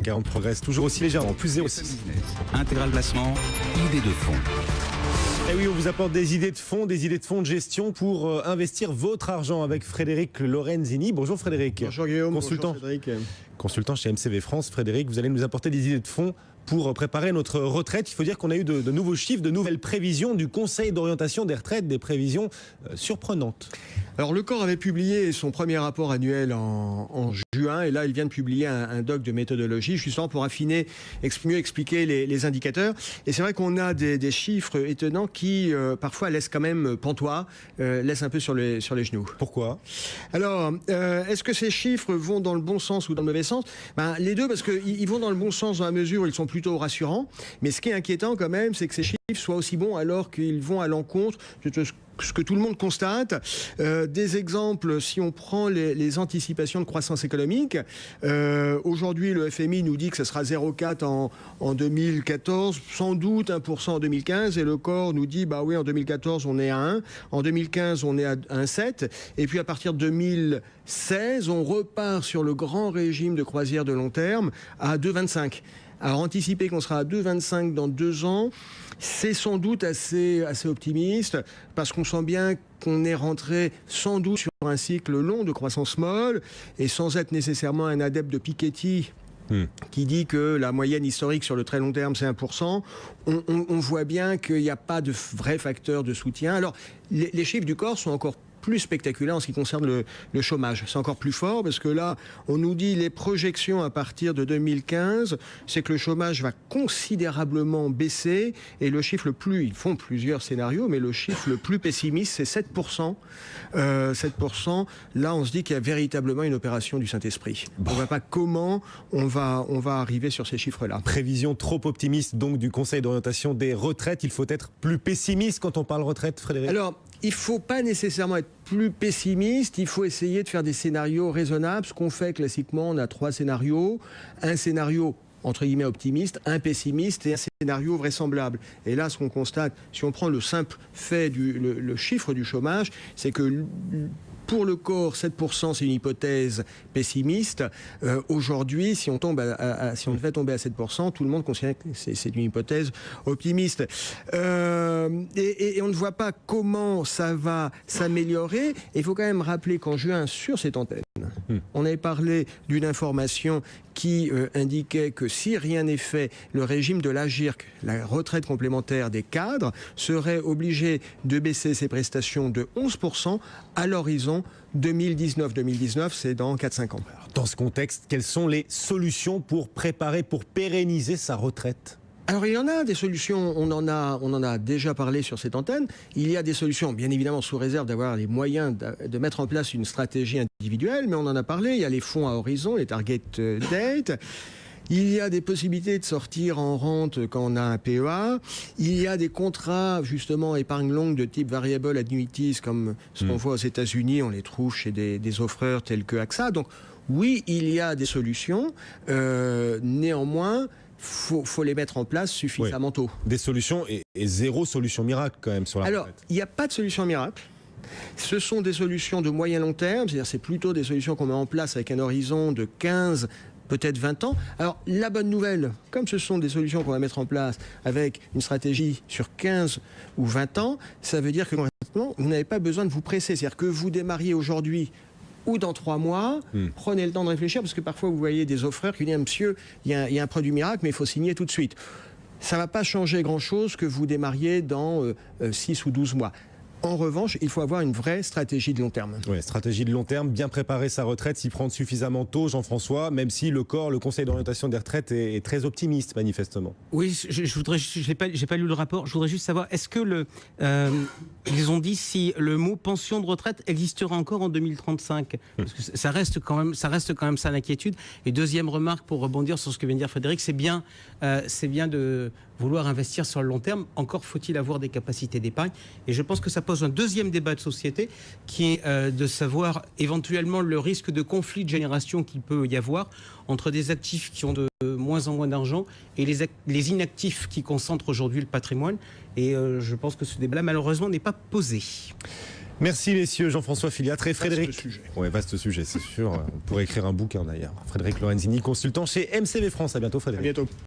car on progresse toujours aussi légèrement, plus 0,6. Intégral placement, idée de fond. Et oui, on vous apporte des idées de fonds de gestion pour investir votre argent avec Frédéric Lorenzini. Bonjour Frédéric. Bonjour Guillaume, consultant, bonjour Cédric. Consultant chez MCV France. Frédéric, vous allez nous apporter des idées de fonds pour préparer notre retraite. Il faut dire qu'on a eu de nouveaux chiffres, de nouvelles prévisions du Conseil d'orientation des retraites, des prévisions surprenantes. Alors le corps avait publié son premier rapport annuel en juin et là il vient de publier un doc de méthodologie justement pour affiner, mieux expliquer les indicateurs. Et c'est vrai qu'on a des chiffres étonnants qui parfois laissent quand même pantois, laissent un peu sur les genoux. Pourquoi ? Alors, est-ce que ces chiffres vont dans le bon sens ou dans le mauvais sens ? Les deux, parce qu'ils vont dans le bon sens dans la mesure où ils sont plutôt rassurants. Mais ce qui est inquiétant quand même, c'est que ces chiffres soient aussi bons alors qu'ils vont à l'encontre de ce que tout le monde constate. Des exemples, si on prend les anticipations de croissance économique, aujourd'hui le FMI nous dit que ce sera 0,4 en 2014, sans doute 1% en 2015, et le corps nous dit bah oui, en 2014 on est à 1, en 2015 on est à 1,7, et puis à partir de 2016 on repart sur le grand régime de croisière de long terme à 2,25. Alors anticiper qu'on sera à 2,25 dans 2 ans, c'est sans doute assez optimiste, parce qu'on sent bien qu'on est rentré sans doute sur un cycle long de croissance molle, et sans être nécessairement un adepte de Piketty, qui dit que la moyenne historique sur le très long terme c'est 1%, on voit bien qu'il n'y a pas de vrai facteur de soutien. Alors les chiffres du corps sont encore plus spectaculaire en ce qui concerne le chômage. C'est encore plus fort parce que là, on nous dit les projections à partir de 2015, c'est que le chômage va considérablement baisser et le chiffre le plus, ils font plusieurs scénarios, mais le chiffre le plus pessimiste, c'est 7%. 7%, là, on se dit qu'il y a véritablement une opération du Saint-Esprit. On ne voit pas comment on va arriver sur ces chiffres-là. Prévision trop optimiste donc du Conseil d'orientation des retraites. Il faut être plus pessimiste quand on parle retraite, Frédéric ? Alors, il ne faut pas nécessairement être plus pessimiste, il faut essayer de faire des scénarios raisonnables. Ce qu'on fait classiquement, on a 3 scénarios. Un scénario entre guillemets optimiste, un pessimiste et un scénario vraisemblable. Et là, ce qu'on constate, si on prend le simple fait le chiffre du chômage, c'est que pour le corps, 7%, c'est une hypothèse pessimiste. Aujourd'hui, si on devait tomber à 7%, tout le monde considère que c'est une hypothèse optimiste. Et on ne voit pas comment ça va s'améliorer. Il faut quand même rappeler qu'en juin, sur cette antenne, on avait parlé d'une information qui indiquait que si rien n'est fait, le régime de l'AGIRC, la retraite complémentaire des cadres, serait obligé de baisser ses prestations de 11% à l'horizon 2019. C'est dans 4-5 ans. Dans ce contexte, quelles sont les solutions pour préparer, pour pérenniser sa retraite ? Alors il y en a des solutions, on en a déjà parlé sur cette antenne. Il y a des solutions, bien évidemment sous réserve d'avoir les moyens de mettre en place une stratégie individuelle, mais on en a parlé, il y a les fonds à horizon, les target date. Il y a des possibilités de sortir en rente quand on a un PEA. Il y a des contrats, justement, épargne longue de type variable annuities, comme ce qu'on voit aux États-Unis. On les trouve chez des offreurs tels que AXA. Donc, oui, il y a des solutions. Néanmoins, faut les mettre en place suffisamment tôt. Des solutions et zéro solution miracle, quand même, sur la retraite. Alors, il n'y a pas de solution miracle. Ce sont des solutions de moyen long terme. C'est-à-dire, c'est plutôt des solutions qu'on met en place avec un horizon de 15 peut-être 20 ans. Alors, la bonne nouvelle, comme ce sont des solutions qu'on va mettre en place avec une stratégie sur 15 ou 20 ans, ça veut dire que concrètement, vous n'avez pas besoin de vous presser. C'est-à-dire que vous démarriez aujourd'hui ou dans 3 mois, prenez le temps de réfléchir, parce que parfois vous voyez des offreurs qui disent « Monsieur, il y a un produit miracle, mais il faut signer tout de suite ». Ça ne va pas changer grand-chose que vous démarriez dans 6 ou 12 mois. En revanche, il faut avoir une vraie stratégie de long terme. Oui, stratégie de long terme, bien préparer sa retraite, s'y prendre suffisamment tôt, Jean-François, même si le Conseil d'orientation des retraites est très optimiste, manifestement. Oui, j'ai pas lu le rapport, je voudrais juste savoir, est-ce que ils ont dit si le mot pension de retraite existera encore en 2035 ? Parce que ça reste quand même ça l'inquiétude. Et deuxième remarque, pour rebondir sur ce que vient de dire Frédéric, c'est bien de vouloir investir sur le long terme, encore faut-il avoir des capacités d'épargne. Et je pense que ça pose un deuxième débat de société, qui est de savoir éventuellement le risque de conflit de génération qu'il peut y avoir entre des actifs qui ont de moins en moins d'argent et les inactifs qui concentrent aujourd'hui le patrimoine. Et je pense que ce débat-là, malheureusement, n'est pas posé. Merci messieurs, Jean-François Filiatre et Frédéric. Vaste sujet. Ouais, vaste sujet, c'est sûr. On pourrait écrire un bouquin d'ailleurs. Frédéric Lorenzini, consultant chez MCV France. À bientôt Frédéric. À bientôt.